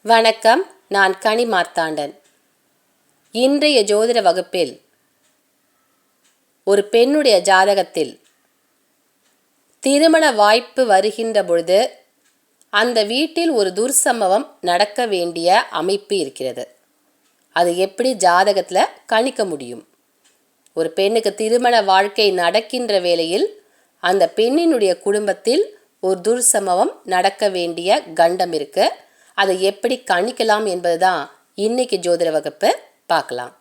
வணக்கம். நான் கனி மார்த்தாண்டன். இன்றைய ஜோதிட வகுப்பில் ஒரு பெண்ணுடைய ஜாதகத்தில் திருமண வாய்ப்பு வருகின்ற பொழுது அந்த வீட்டில் ஒரு துர்சம்பவம் நடக்க வேண்டிய அமைப்பு இருக்கிறது. அது எப்படி ஜாதகத்தில் கணிக்க முடியும்? ஒரு பெண்ணுக்கு திருமண வாழ்க்கை நடக்கின்ற வேளையில் அந்த பெண்ணினுடைய குடும்பத்தில் ஒரு துர்சம்பவம் நடக்க வேண்டிய கண்டம் இருக்கு. அதை எப்படி கணிக்கலாம் என்பது தான் இன்னைக்கு ஜோதிட வகுப்பு பார்க்கலாம்.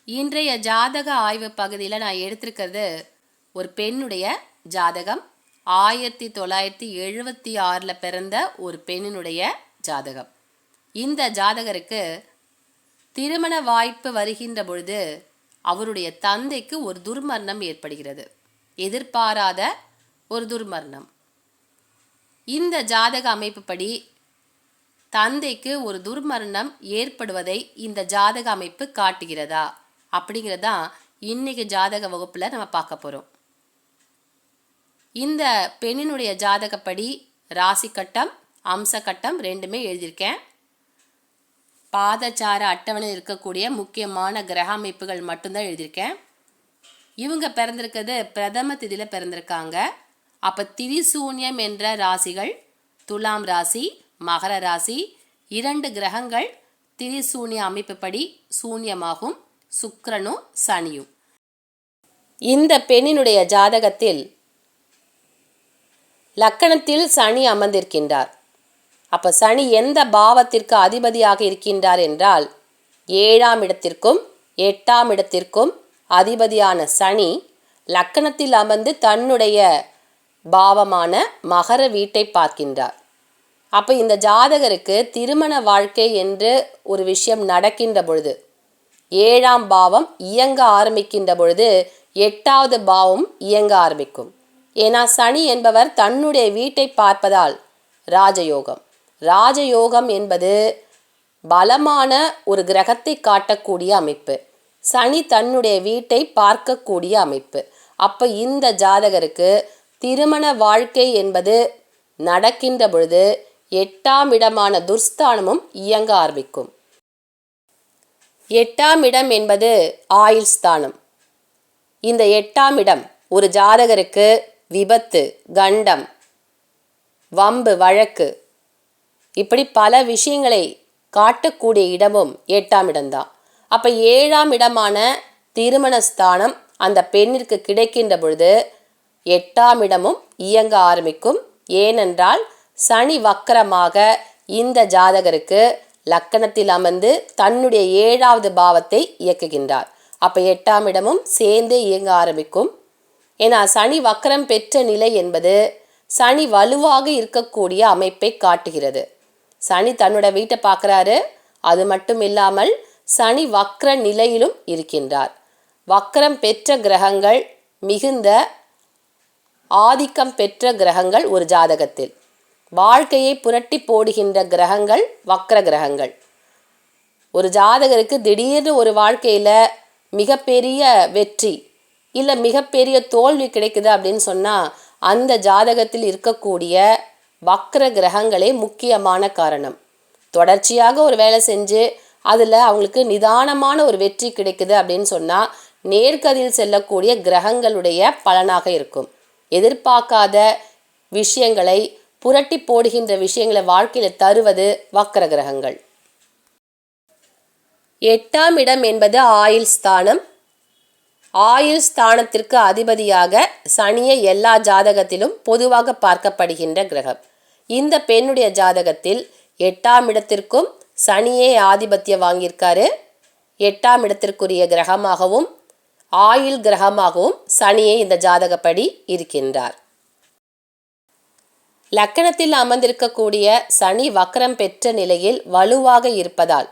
இன்றைய ஜாதக ஆய்வு பகுதியில் நான் எடுத்திருக்கிறது ஒரு பெண்ணுடைய ஜாதகம். 1976 பிறந்த ஒரு பெண்ணினுடைய ஜாதகம். இந்த ஜாதகருக்கு திருமண வாய்ப்பு வருகின்ற பொழுது அவருடைய தந்தைக்கு ஒரு துர்மரணம் ஏற்படுகிறது. எதிர்பாராத ஒரு துர்மரணம். இந்த ஜாதக அமைப்புப்படி தந்தைக்கு ஒரு துர்மரணம் ஏற்படுவதை இந்த ஜாதக அமைப்பு காட்டுகிறதா அப்படிங்கிறதான் இன்னைக்கு ஜாதக வகுப்பில் நம்ம பார்க்க போகிறோம். இந்த பெண்ணினுடைய ஜாதகப்படி ராசி கட்டம் அம்ச கட்டம் ரெண்டுமே எழுதியிருக்கேன். பாதச்சார அட்டவணையில் இருக்கக்கூடிய முக்கியமான கிரக அமைப்புகள் மட்டும்தான் எழுதியிருக்கேன். இவங்க பிறந்திருக்கிறது பிரதம திதியில் பிறந்திருக்காங்க. அப்போ திரிசூன்யம் என்ற ராசிகள் துலாம் ராசி, மகர ராசி, 2 கிரகங்கள் திரிசூன்ய அமைப்புப்படி சூன்யமாகும், சுக்கிரனும் சனியும். இந்த பெண்ணினுடைய ஜாதகத்தில் லக்கணத்தில் சனி அமர்ந்திருக்கின்றார். அப்போ சனி எந்த பாவத்திற்கு அதிபதியாக இருக்கின்றார் என்றால் 7ஆம் இடத்திற்கும் 8ஆம் இடத்திற்கும் அதிபதியான சனி லக்கணத்தில் அமர்ந்து தன்னுடைய பாவமான மகர வீட்டை பார்க்கின்றார். அப்போ இந்த ஜாதகருக்கு திருமண வாழ்க்கை என்று ஒரு விஷயம் நடக்கின்ற பொழுது 7ஆம் பாவம் இயங்க ஆரம்பிக்கின்ற பொழுது 8வது பாவம் இயங்க ஆரம்பிக்கும். ஏன்னா சனி என்பவர் தன்னுடைய வீட்டை பார்ப்பதால் ராஜயோகம். ராஜயோகம் என்பது பலமான ஒரு கிரகத்தை காட்டக்கூடிய அமைப்பு. சனி தன்னுடைய வீட்டை பார்க்கக்கூடிய அமைப்பு. அப்போ இந்த ஜாதகருக்கு திருமண வாழ்க்கை என்பது நடக்கின்ற பொழுது 8ஆம் இடமான துர்ஸ்தானமும் இயங்க ஆரம்பிக்கும். 8ஆம் இடம் என்பது ஆயுள் ஸ்தானம். இந்த 8ஆம் இடம் ஒரு ஜாதகருக்கு விபத்து, கண்டம், வம்பு, வழக்கு இப்படி பல விஷயங்களை காட்டக்கூடிய இடமும் 8ஆம் இடம்தான். அப்போ 7ஆம் இடமான திருமண ஸ்தானம் அந்த பெண்ணிற்கு கிடைக்கின்ற பொழுது 8ஆம் இடமும் இயங்க ஆரம்பிக்கும். ஏனென்றால் சனி வக்கரமாக இந்த ஜாதகருக்கு லக்கணத்தில் அமர்ந்து தன்னுடைய 7வது பாவத்தை இயக்குகின்றார். அப்போ 8ஆம் இடமும் சேர்ந்து இயங்க ஆரம்பிக்கும். ஏன்னா சனி வக்கரம் பெற்ற நிலை என்பது சனி வலுவாக இருக்கக்கூடிய அமைப்பை காட்டுகிறது. சனி தன்னோட வீட்டை பார்க்குறாரு. அது மட்டும் இல்லாமல் சனி வக்ர நிலையிலும் இருக்கின்றார். வக்ரம் பெற்ற கிரகங்கள் மிகுந்த ஆதிக்கம் பெற்ற கிரகங்கள் ஒரு ஜாதகத்தில். வாழ்க்கையை புரட்டி போடுகின்ற கிரகங்கள் வக்ர கிரகங்கள். ஒரு ஜாதகருக்கு திடீர்னு ஒரு வாழ்க்கையில் மிகப்பெரிய வெற்றி இல்லை மிகப்பெரிய தோல்வி கிடைக்குது அப்படின்னு சொன்னால் அந்த ஜாதகத்தில் இருக்கக்கூடிய வக்ர கிரகங்களே முக்கியமான காரணம். தொடர்ச்சியாக ஒரு வேலை செஞ்சு அதில் அவங்களுக்கு நிதானமான ஒரு வெற்றி கிடைக்குது அப்படின்னு சொன்னால் நேர்கதியில் செல்லக்கூடிய கிரகங்களுடைய பலனாக இருக்கும். எதிர்பார்க்காத விஷயங்களை புரட்டி போடுகின்ற விஷயங்களை வாழ்க்கையில் தருவது வக்ர கிரகங்கள். 8ஆம் இடம் என்பது ஆயுள் ஸ்தானம். ஆயுள் ஸ்தானத்திற்கு அதிபதியாக சனியை எல்லா ஜாதகத்திலும் பொதுவாக பார்க்கப்படுகின்ற கிரகம். இந்த பெண்ணுடைய ஜாதகத்தில் 8ஆம் இடத்திற்கும் சனியே ஆதிபத்தியம் வாங்கியிருக்காரு. 8ஆம் இடத்திற்குரிய கிரகமாகவும் ஆயுள் கிரகமாகவும் சனியே இந்த ஜாதகப்படி இருக்கின்றார். லக்கணத்தில் அமர்ந்திருக்கக்கூடிய சனி வக்ரம் பெற்ற நிலையில் வலுவாக இருப்பதால்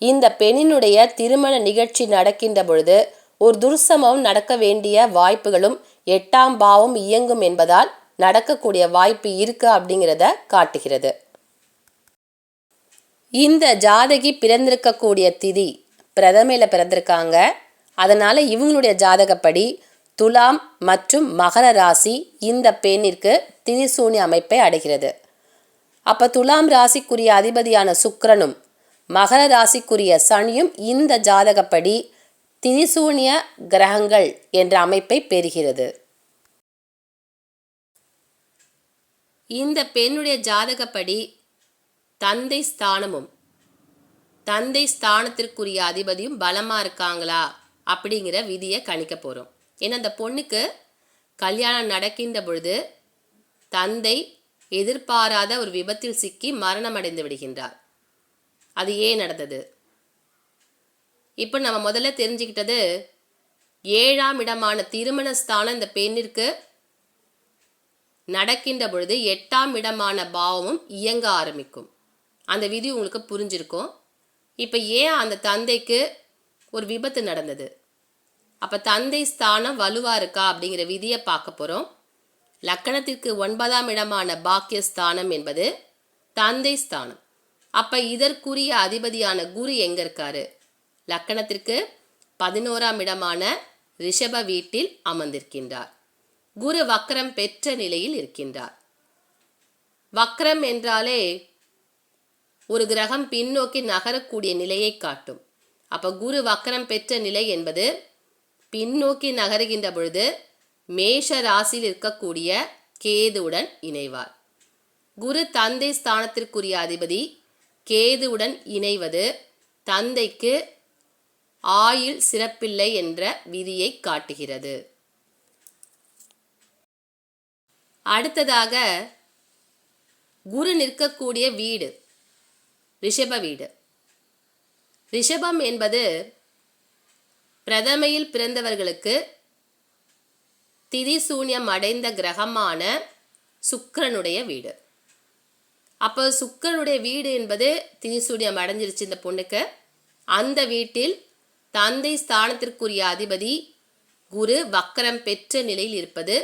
இந்த பெண்ணினுடைய திருமண நிகழ்ச்சி நடக்கின்ற பொழுது ஒரு துர்சம்பவம் நடக்க வேண்டிய வாய்ப்புகளும் 8ஆம் பாவம் இயங்கும் என்பதால் நடக்கக்கூடிய வாய்ப்பு இருக்கு அப்படிங்கிறத காட்டுகிறது. இந்த ஜாதகி பிறந்திருக்கக்கூடிய திதி பிரதமையில் பிறந்திருக்காங்க. அதனால் இவங்களுடைய ஜாதகப்படி துலாம் மற்றும் மகர ராசி இந்த பெண்ணிற்கு திரிசூன்ய அமைப்பை அடைகிறது. அப்போ துலாம் ராசிக்குரிய அதிபதியான சுக்கிரனும் மகர ராசிக்குரிய சனியும் இந்த ஜாதகப்படி திரிசூனிய கிரகங்கள் என்ற அமைப்பை பெறுகிறது. இந்த பெண்ணுடைய ஜாதகப்படி தந்தை ஸ்தானமும் தந்தை ஸ்தானத்திற்குரிய அதிபதியும் பலமாக இருக்காங்களா அப்படிங்கிற விதியை கணிக்க போகிறோம். ஏன்னா அந்த பொண்ணுக்கு கல்யாணம் நடக்கின்ற பொழுது தந்தை எதிர்பாராத ஒரு விபத்தில் சிக்கி மரணம் அடைந்து விடுகின்றார். அது ஏன் நடந்தது? இப்போ நம்ம முதல்ல தெரிஞ்சுக்கிட்டது 7ஆம் இடமான திருமண ஸ்தானம் இந்த பெண்ணிற்கு நடக்கின்ற பொழுது 8ஆம் இடமான பாவமும் இயங்க ஆரம்பிக்கும். அந்த விதி உங்களுக்கு புரிஞ்சிருக்கும். இப்போ ஏன் அந்த தந்தைக்கு ஒரு விபத்து நடந்தது? அப்போ தந்தை ஸ்தானம் வலுவாக இருக்கா அப்படிங்கிற விதியை பார்க்க போகிறோம். லக்கணத்திற்கு 9ஆம் இடமான பாக்கியஸ்தானம் என்பது தந்தை ஸ்தானம். அப்போ இதற்குரிய அதிபதியான குரு எங்கே இருக்காரு? லக்கணத்திற்கு 11ஆம் இடமான ரிஷப வீட்டில் அமர்ந்திருக்கின்றார். குரு வக்ரம் பெற்ற நிலையில் இருக்கின்றார். வக்ரம் என்றாலே ஒரு கிரகம் பின்னோக்கி நகரக்கூடிய நிலையை காட்டும். அப்போ குரு வக்ரம் பெற்ற நிலை என்பது பின்னோக்கி நகருகின்ற பொழுது மேஷ ராசியில் இருக்கக்கூடிய கேதுவுடன் இணைவார். குரு தந்தை ஸ்தானத்திற்குரிய அதிபதி கேதுவுடன் இணைவது தந்தைக்கு ஆயுள் சிறப்பில்லை என்ற விதியை காட்டுகிறது. அடுத்ததாக குரு நிற்கக்கூடிய வீடு ரிஷப வீடு. ரிஷபம் என்பது பிரதமையில் பிறந்தவர்களுக்கு திதிசூன்யம் அடைந்த கிரகமான சுக்கிரனுடைய வீடு. அப்போ சுக்கிரனுடைய வீடு என்பது திதிசூன்யம் அடைஞ்சிருச்சு இந்த பொண்ணுக்கு. அந்த வீட்டில் தந்தை ஸ்தானத்திற்குரிய அதிபதி குரு வக்ரம் பெற்ற நிலையில் இருப்பது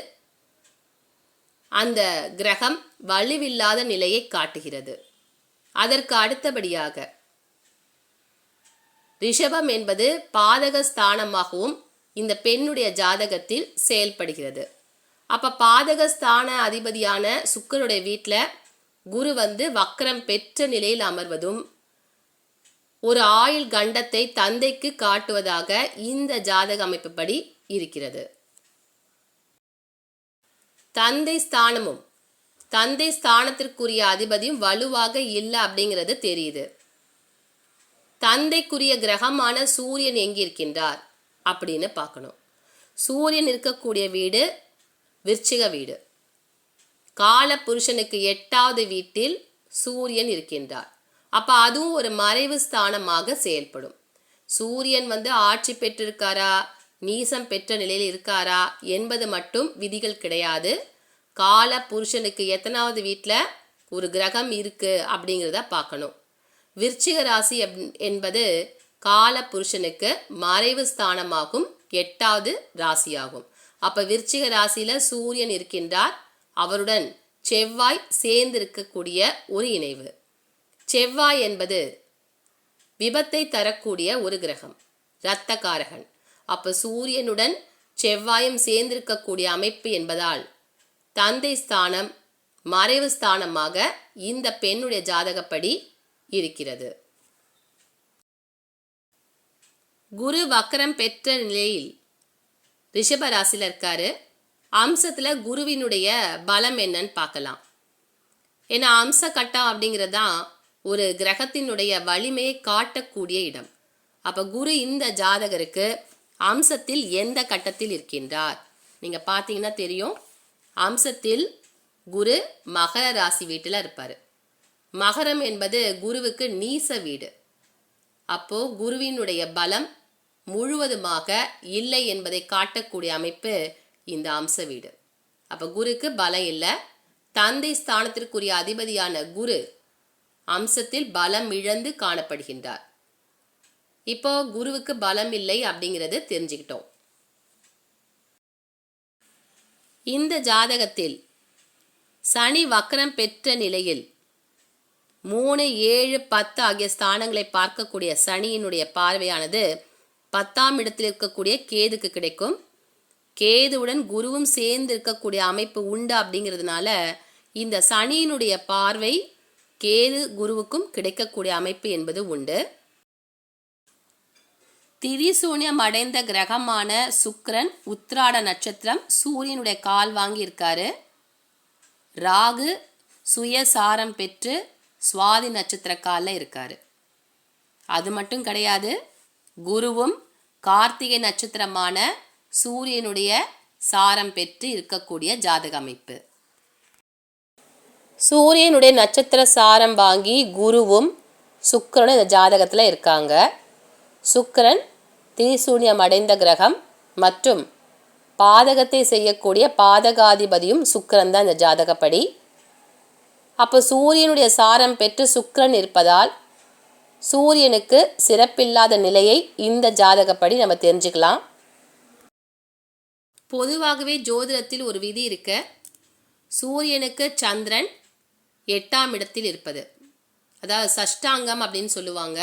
அந்த கிரகம் வலுவில்லாத நிலையை காட்டுகிறது. அதற்கு அடுத்தபடியாக ரிஷபம் என்பது பாதக ஸ்தானமாகவும் இந்த பெண்ணுடைய ஜாதகத்தில் செயல்படுகிறது. அப்போ பாதக ஸ்தான அதிபதியான சுக்கிரனுடைய வீட்டில் குரு வக்ரம் பெற்ற நிலையில் அமர்வதும் ஒரு ஆயுள் கண்டத்தை தந்தைக்கு காட்டுவதாக இந்த ஜாதக அமைப்புப்படி இருக்கிறது. தந்தை ஸ்தானமும் தந்தை ஸ்தானத்திற்குரிய அதிபதியும் வலுவாக இல்லை அப்படிங்கிறது தெரியுது. தந்தைக்குரிய கிரகமான சூரியன் எங்கிருக்கின்றார் அப்படின்னு பார்க்கணும். சூரியன் இருக்கக்கூடிய வீடு விருச்சிக வீடு. கால புருஷனுக்கு 8வது வீட்டில் சூரியன் இருக்கின்றார். அப்போ அதுவும் ஒரு மறைவு ஸ்தானமாக செயல்படும். சூரியன் ஆட்சி பெற்றிருக்காரா நீசம் பெற்ற நிலையில் இருக்காரா என்பது மட்டும் விதிகள் கிடையாது. கால புருஷனுக்கு எத்தனாவது வீட்டில் ஒரு கிரகம் இருக்கு அப்படிங்கிறத பார்க்கணும். விருச்சிக ராசி என்பது கால புருஷனுக்கு மறைவு ஸ்தானமாகும் 8வது ராசியாகும். அப்போ விருச்சிக ராசியில் சூரியன் இருக்கின்றார். அவருடன் செவ்வாய் சேர்ந்து இருக்கக்கூடிய ஒரு இணைவு. செவ்வாய் என்பது விபத்தை தரக்கூடிய ஒரு கிரகம், இரத்தக்காரகன். அப்போ சூரியனுடன் செவ்வாயும் சேர்ந்திருக்கக்கூடிய அமைப்பு என்பதால் தந்தை ஸ்தானம் மறைவு ஸ்தானமாக இந்த பெண்ணுடைய ஜாதகப்படி இருக்கிறது. குரு வக்ரம் பெற்ற நிலையில் ரிஷப ராசியில் இருக்காரு. அம்சத்தில் குருவினுடைய பலம் என்னன்னு பார்க்கலாம். ஏன்னா அம்ச கட்டம் அப்படிங்கிறது தான் ஒரு கிரகத்தினுடைய வலிமையை காட்டக்கூடிய இடம். அப்போ குரு இந்த ஜாதகருக்கு அம்சத்தில் எந்த கட்டத்தில் இருக்கின்றார் நீங்கள் பார்த்தீங்கன்னா தெரியும். அம்சத்தில் குரு மகர ராசி வீட்டில் இருப்பார். மகரம் என்பது குருவுக்கு நீச வீடு. அப்போ குருவினுடைய பலம் முழுவதுமாக இல்லை என்பதை காட்டக்கூடிய அமைப்பு இந்த அம்ச வீடு. அப்போ குருக்கு பலம் இல்லை. தந்தை ஸ்தானத்திற்குரிய அதிபதியான குரு அம்சத்தில் பலம் இழந்து காணப்படுகின்றார். இப்போ குருவுக்கு பலம் இல்லை அப்படிங்கிறது தெரிஞ்சுக்கிட்டோம். இந்த ஜாதகத்தில் சனி வக்ரம் பெற்ற நிலையில் 3, 7, 10 ஆகிய ஸ்தானங்களை பார்க்கக்கூடிய சனியினுடைய பார்வையானது 10ஆம் இடத்தில் இருக்கக்கூடிய கேதுக்கு கிடைக்கும். கேதுவுடன் குருவும் சேர்ந்து இருக்கக்கூடிய அமைப்பு உண்டு. அப்படிங்கிறதுனால இந்த சனியினுடைய பார்வை கேது குருவுக்கும் கிடைக்கக்கூடிய அமைப்பு என்பது உண்டு. திரிசூன்யம் அடைந்த கிரகமான சுக்கிரன் உத்திராட நட்சத்திரம் சூரியனுடைய கால் வாங்கி இருக்காரு. ராகு சுயசாரம் பெற்று சுவாதி நட்சத்திர காலில் இருக்காரு. அது மட்டும் கிடையாது, குருவும் கார்த்திகை நட்சத்திரமான சூரியனுடைய சாரம் பெற்று இருக்கக்கூடிய ஜாதக அமைப்பு. சூரியனுடைய நட்சத்திர சாரம் வாங்கி குருவும் சுக்கிரனும் இந்த ஜாதகத்தில் இருக்காங்க. சுக்கிரன் திரிசூன்யம் அடைந்த கிரகம் மற்றும் பாதகத்தை செய்யக்கூடிய பாதகாதிபதியும் சுக்கிரன் தான் இந்த ஜாதகப்படி. அப்போ சூரியனுடைய சாரம் பெற்று சுக்கிரன் இருப்பதால் சூரியனுக்கு சிறப்பில்லாத நிலையை இந்த ஜாதகப்படி நம்ம தெரிஞ்சுக்கலாம். பொதுவாகவே ஜோதிடத்தில் ஒரு விதி இருக்கு. சூரியனுக்கு சந்திரன் 8ஆம் இடத்தில் இருப்பது, அதாவது சஷ்டாங்கம் அப்படின்னு சொல்லுவாங்க.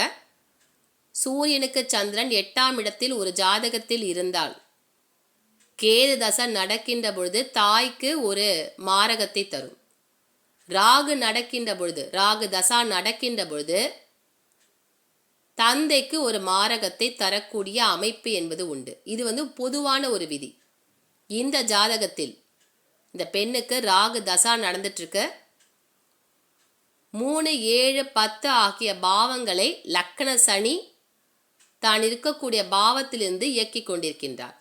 சூரியனுக்கு சந்திரன் 8ஆம் இடத்தில் ஒரு ஜாதகத்தில் இருந்தால் கேது தசை நடக்கின்ற பொழுது தாய்க்கு ஒரு மாரகத்தை தரும். ராகு நடக்கின்ற பொழுது, ராகு தசா நடக்கின்ற பொழுது தந்தைக்கு ஒரு மாரகத்தை தரக்கூடிய அமைப்பு என்பது உண்டு. இது பொதுவான ஒரு விதி. இந்த ஜாதகத்தில் இந்த பெண்ணுக்கு ராகு தசா நடந்துட்டு இருக்கு. 3, 7, 10 ஆகிய பாவங்களை லக்ன சனி தான் இருக்கக்கூடிய பாவத்திலிருந்து இயக்கி கொண்டிருக்கின்றார்.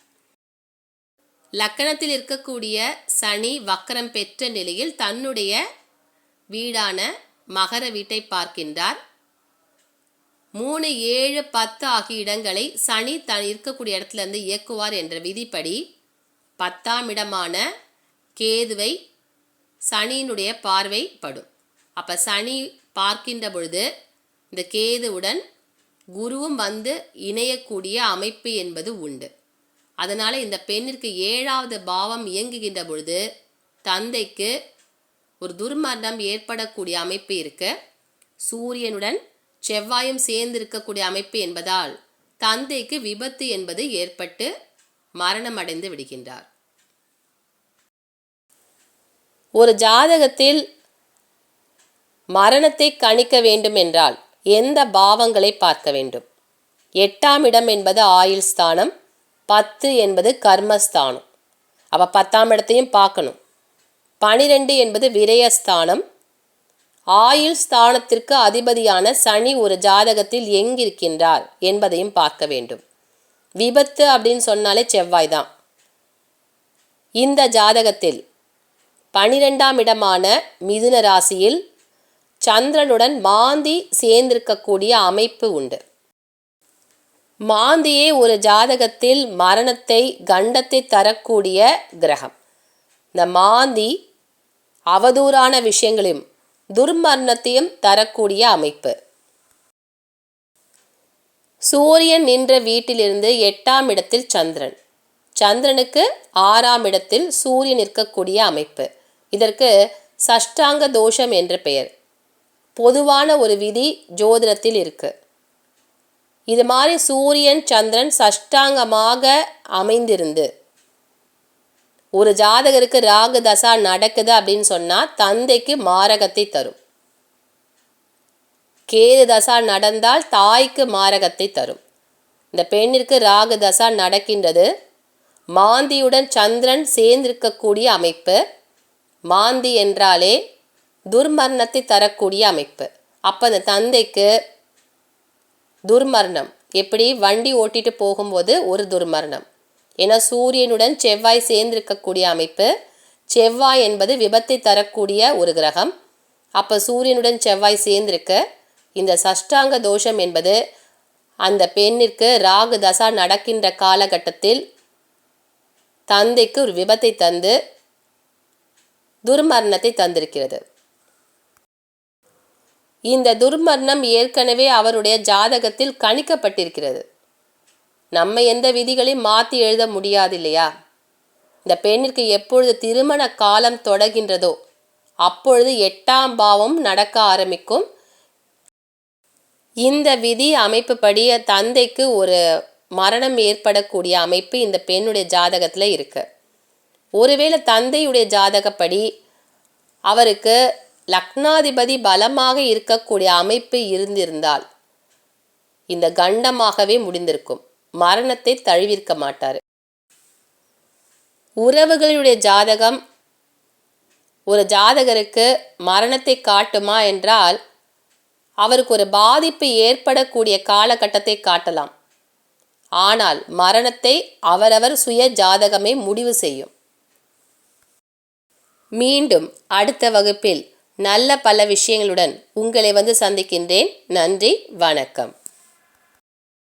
லக்கணத்தில் இருக்கக்கூடிய சனி வக்கரம் பெற்ற நிலையில் தன்னுடைய வீடான மகர வீட்டை பார்க்கின்றார். 3, 7, 10 ஆகிய இடங்களை சனி தான் இருக்கக்கூடிய இடத்துல இருந்து இயக்குவார் என்ற விதிப்படி 10ஆம் இடமான கேதுவை சனியினுடைய பார்வை படும். அப்போ சனி பார்க்கின்ற பொழுது இந்த கேதுவுடன் குருவும் வந்து இணையக்கூடிய அமைப்பு என்பது உண்டு. அதனால் இந்த பெண்ணிற்கு 7வது பாவம் இயங்குகின்ற பொழுது தந்தைக்கு ஒரு துர்மரணம் ஏற்படக்கூடிய அமைப்பு இருக்கு. சூரியனுடன் செவ்வாயும் சேர்ந்து இருக்கக்கூடிய அமைப்பு என்பதால் தந்தைக்கு விபத்து என்பது ஏற்பட்டு மரணம் அடைந்து விடுகின்றார். ஒரு ஜாதகத்தில் மரணத்தை கணிக்க வேண்டும் என்றால் எந்த பாவங்களை பார்க்க வேண்டும்? 8ஆம் இடம் என்பது ஆயுள் ஸ்தானம், 10 என்பது கர்மஸ்தானம். அப்போ 10ஆம் இடத்தையும் பார்க்கணும். 12 என்பது விரயஸ்தானம். ஆயுள் ஸ்தானத்திற்கு அதிபதியான சனி ஒரு ஜாதகத்தில் எங்கிருக்கின்றார் என்பதையும் பார்க்க வேண்டும். விபத்து அப்படின்னு சொன்னாலே செவ்வாய் தான். இந்த ஜாதகத்தில் 12ஆம் இடமான மிதுன ராசியில் சந்திரனுடன் மாந்தி சேர்ந்திருக்கக்கூடிய அமைப்பு உண்டு. மாந்தியே ஒரு ஜாதகத்தில் மரணத்தை கண்டத்தை தரக்கூடிய கிரகம். இந்த மாந்தி அவதூறான விஷயங்களையும் துர்மரணத்தையும் தரக்கூடிய அமைப்பு. சூரியன் நின்ற வீட்டிலிருந்து 8ஆம் இடத்தில் சந்திரன், சந்திரனுக்கு 6ஆம் இடத்தில் சூரியன் இருக்கக்கூடிய அமைப்பு. இதற்கு சஷ்டாங்க தோஷம் என்ற பெயர். பொதுவான ஒரு விதி ஜோதிடத்தில் இருக்கு. இது மாதிரி சூரியன் சந்திரன் சஷ்டாங்கமாக அமைந்திருந்து ஒரு ஜாதகருக்கு ராகு தசா நடக்குது அப்படின்னு சொன்னால் தந்தைக்கு மாரகத்தை தரும். கேது தசா நடந்தால் தாய்க்கு மாரகத்தை தரும். இந்த பெண்ணிற்கு ராகு தசா நடக்கின்றது. மாந்தியுடன் சந்திரன் சேர்ந்திருக்கக்கூடிய அமைப்பு. மாந்தி என்றாலே துர்மரணத்தை தரக்கூடிய அமைப்பு. அப்போ அந்த தந்தைக்கு துர்மரணம். எப்படி வண்டி ஓட்டிட்டு போகும்போது ஒரு துர்மரணம். ஏன்னா சூரியனுடன் செவ்வாய் சேர்ந்திருக்கக்கூடிய அமைப்பு. செவ்வாய் என்பது விபத்தை தரக்கூடிய ஒரு கிரகம். அப்போ சூரியனுடன் செவ்வாய் சேர்ந்திருக்க இந்த சஷ்டாங்க தோஷம் என்பது அந்த பெண்ணிற்கு ராகு தசா நடக்கின்ற காலகட்டத்தில் தந்தைக்கு ஒரு விபத்தை தந்து துர்மரணத்தை தந்திருக்கிறது. இந்த துர்மரணம் ஏற்கனவே அவருடைய ஜாதகத்தில் கணிக்கப்பட்டிருக்கிறது. நம்ம எந்த விதிகளையும் மாற்றி எழுத முடியாது இல்லையா? இந்த பெண்ணிற்கு எப்பொழுது திருமண காலம் தொடர்கின்றதோ அப்பொழுது 8ஆம் பாவம் நடக்க ஆரம்பிக்கும். இந்த விதி அமைப்புப்படி தந்தைக்கு ஒரு மரணம் ஏற்படக்கூடிய அமைப்பு இந்த பெண்ணுடைய ஜாதகத்தில் இருக்கு. ஒருவேளை தந்தையுடைய ஜாதகப்படி அவருக்கு லக்னாதிபதி பலமாக இருக்கக்கூடிய அமைப்பு இருந்திருந்தால் இந்த கண்டமாகவே முடிந்திருக்கும். மரணத்தை தழுவிருக்க மாட்டார். உறவுகளுடைய ஜாதகம் ஒரு ஜாதகருக்கு மரணத்தை காட்டுமா என்றால் அவருக்கு ஒரு பாதிப்பு ஏற்படக்கூடிய காலகட்டத்தை காட்டலாம். ஆனால் மரணத்தை அவரவர் சுய ஜாதகமே முடிவு செய்யும். மீண்டும் அடுத்த வகுப்பில் நல்ல பல விஷயங்களுடன் உங்களை சந்திக்கின்றேன். நன்றி, வணக்கம்.